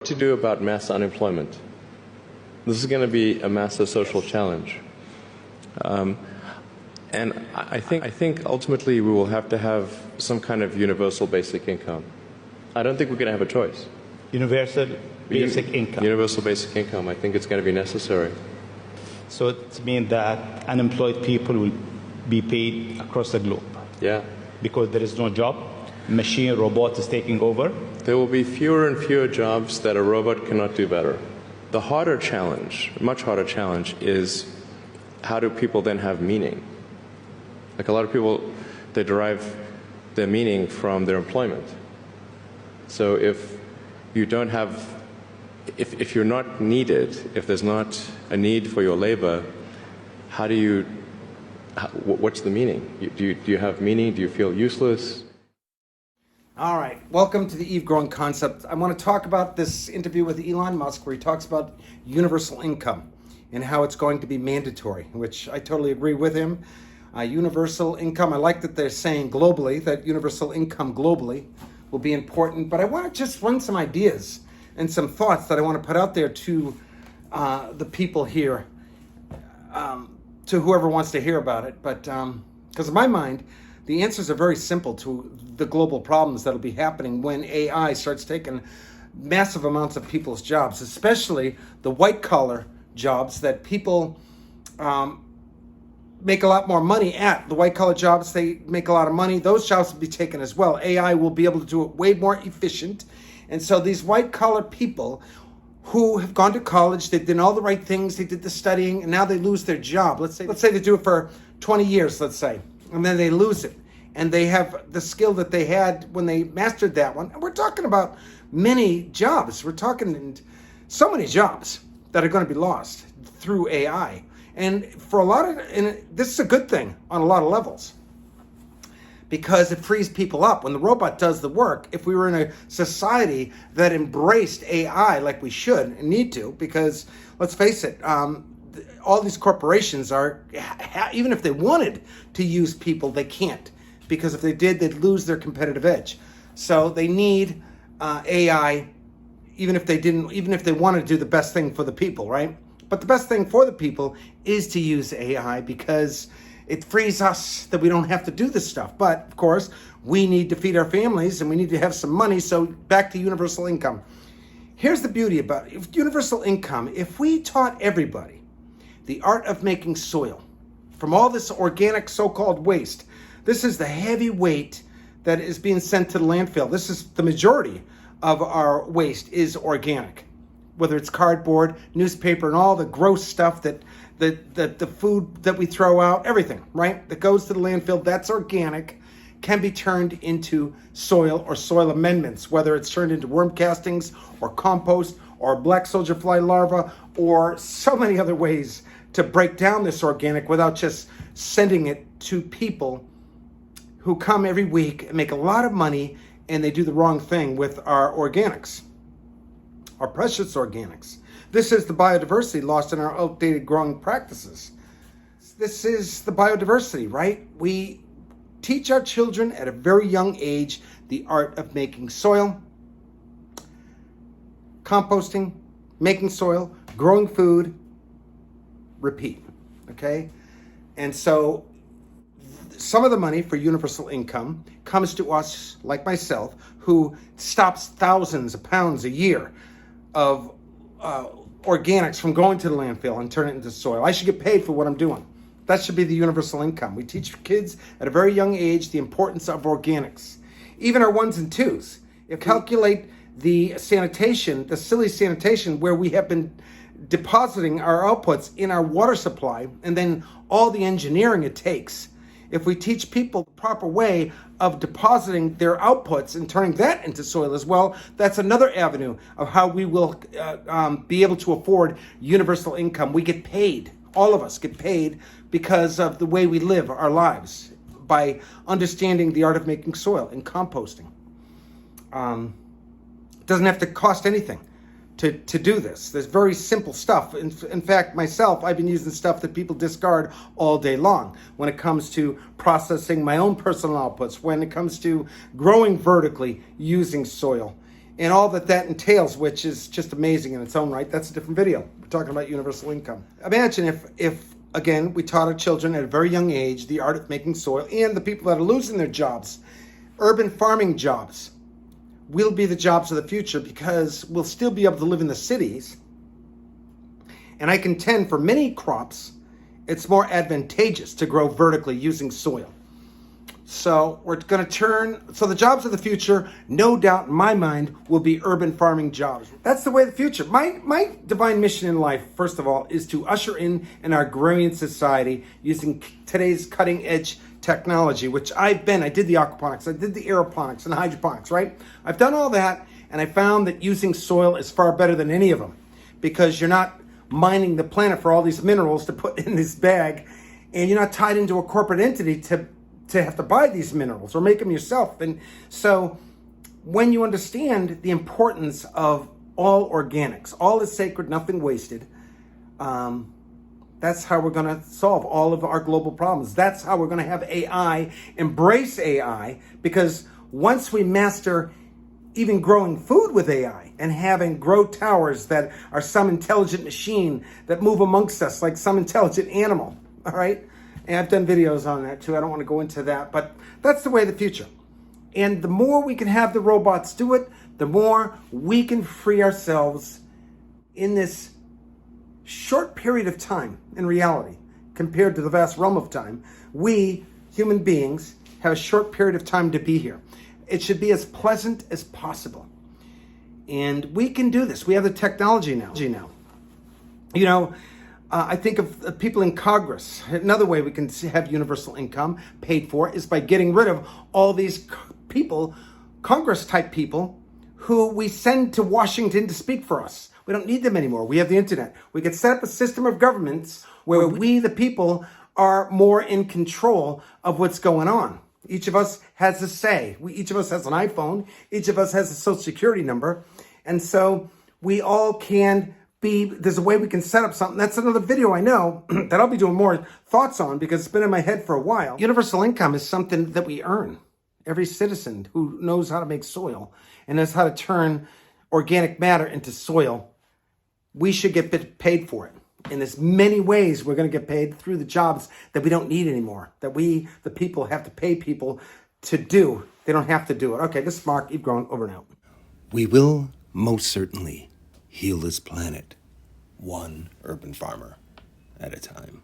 to do about mass unemployment. This is going to be a massive social challenge. And I think ultimately we will have to have some kind of universal basic income. I don't think we're going to have a choice. Universal basic income. Universal basic income. I think it's going to be necessary. So it means that unemployed people will be paid across the globe. Yeah. Because there is no job. Machine, robot is taking over. There will be fewer and fewer jobs that a robot cannot do better. The harder challenge, much harder challenge, is how do people then have meaning? Like a lot of people, they derive their meaning from their employment. So if you don't have, if you're not needed, if there's not a need for your labor, how do you, what's the meaning? Do you have meaning? Do you feel useless? All right, welcome to the Eve Growing Concept. I want to talk about this interview with Elon Musk where he talks about universal income and how it's going to be mandatory, which I totally agree with him. Universal income, I like that they're saying globally, that universal income globally will be important, but I want to just run some ideas and some thoughts that I want to put out there to the people here, to whoever wants to hear about it. But because in my mind, the answers are very simple to the global problems that'll be happening when AI starts taking massive amounts of people's jobs, especially the white-collar jobs that people make a lot more money at. The white-collar jobs, they make a lot of money. Those jobs will be taken as well. AI will be able to do it way more efficient. And so these white-collar people who have gone to college, they did all the right things, they did the studying, and now they lose their job. Let's say they do it for 20 years, let's say, and then they lose it. And they have the skill that they had when they mastered that one. And we're talking about many jobs. We're talking so many jobs that are going to be lost through AI. And for a lot of, and this is a good thing on a lot of levels because it frees people up. When the robot does the work, if we were in a society that embraced AI like we should and need to, because let's face it, all these corporations are, even if they wanted to use people, they can't. Because if they did, they'd lose their competitive edge. So they need AI, even if they want to do the best thing for the people, right? But the best thing for the people is to use AI because it frees us that we don't have to do this stuff. But of course, we need to feed our families and we need to have some money. So back to universal income. Here's the beauty about it. Universal income, if we taught everybody the art of making soil from all this organic so-called waste, this is the heavy weight that is being sent to the landfill. This is the majority of our waste is organic, whether it's cardboard, newspaper, and all the gross stuff that the food that we throw out, everything, right, that goes to the landfill, that's organic, can be turned into soil or soil amendments, whether it's turned into worm castings or compost or black soldier fly larvae or so many other ways to break down this organic without just sending it to people who come every week and make a lot of money and they do the wrong thing with our organics, our precious organics. This is the biodiversity lost in our outdated growing practices. This is the biodiversity, right? We teach our children at a very young age the art of making soil, composting, making soil, growing food, repeat, okay? And so some of the money for universal income comes to us, like myself, who stops thousands of pounds a year of organics from going to the landfill and turn it into soil. I should get paid for what I'm doing. That should be the universal income. We teach kids at a very young age the importance of organics. Even our ones and twos. You calculate the sanitation, the silly sanitation where we have been depositing our outputs in our water supply and then all the engineering it takes. If we teach people the proper way of depositing their outputs and turning that into soil as well, that's another avenue of how we will be able to afford universal income. We get paid, all of us get paid because of the way we live our lives by understanding the art of making soil and composting. It doesn't have to cost anything to do this. There's very simple stuff. In fact, myself, I've been using stuff that people discard all day long when it comes to processing my own personal outputs, when it comes to growing vertically using soil. and all that that entails, which is just amazing in its own right. That's a different video. We're talking about universal income. Imagine if again, we taught our children at a very young age the art of making soil, and the people that are losing their jobs, urban farming jobs, will be the jobs of the future, because we'll still be able to live in the cities. And I contend for many crops, it's more advantageous to grow vertically using soil. So we're going to so the jobs of the future, no doubt in my mind, will be urban farming jobs. That's the way of the future. My divine mission in life, first of all, is to usher in an agrarian society using today's cutting edge technology, which I did the aquaponics, I did the aeroponics and the hydroponics, right? I've done all that, and I found that using soil is far better than any of them, because you're not mining the planet for all these minerals to put in this bag, and you're not tied into a corporate entity to have to buy these minerals or make them yourself. And so when you understand the importance of all organics, all is sacred, nothing wasted, that's how we're going to solve all of our global problems. That's how we're going to have AI, embrace AI, because once we master even growing food with AI and having grow towers that are some intelligent machine that move amongst us like some intelligent animal, all right? And I've done videos on that too. I don't want to go into that, but that's the way of the future. And the more we can have the robots do it, the more we can free ourselves in this short period of time. In reality, compared to the vast realm of time, we human beings have a short period of time to be here. It should be as pleasant as possible. And we can do this. We have the technology now. You know, I think of people in Congress. Another way we can have universal income paid for is by getting rid of all these people, Congress-type people, who we send to Washington to speak for us. We don't need them anymore. We have the internet. We can set up a system of governments where we, the people, are more in control of what's going on. Each of us has a say. Each of us has an iPhone. Each of us has a social security number. And so we all can there's a way we can set up something. That's another video I know that I'll be doing more thoughts on, because it's been in my head for a while. Universal income is something that we earn. Every citizen who knows how to make soil and knows how to turn organic matter into soil, we should get paid for it. And there's many ways we're going to get paid through the jobs that we don't need anymore, that we, the people, have to pay people to do. They don't have to do it. Okay, this is Mark. Keep growing. Over and out. We will most certainly heal this planet, one urban farmer at a time.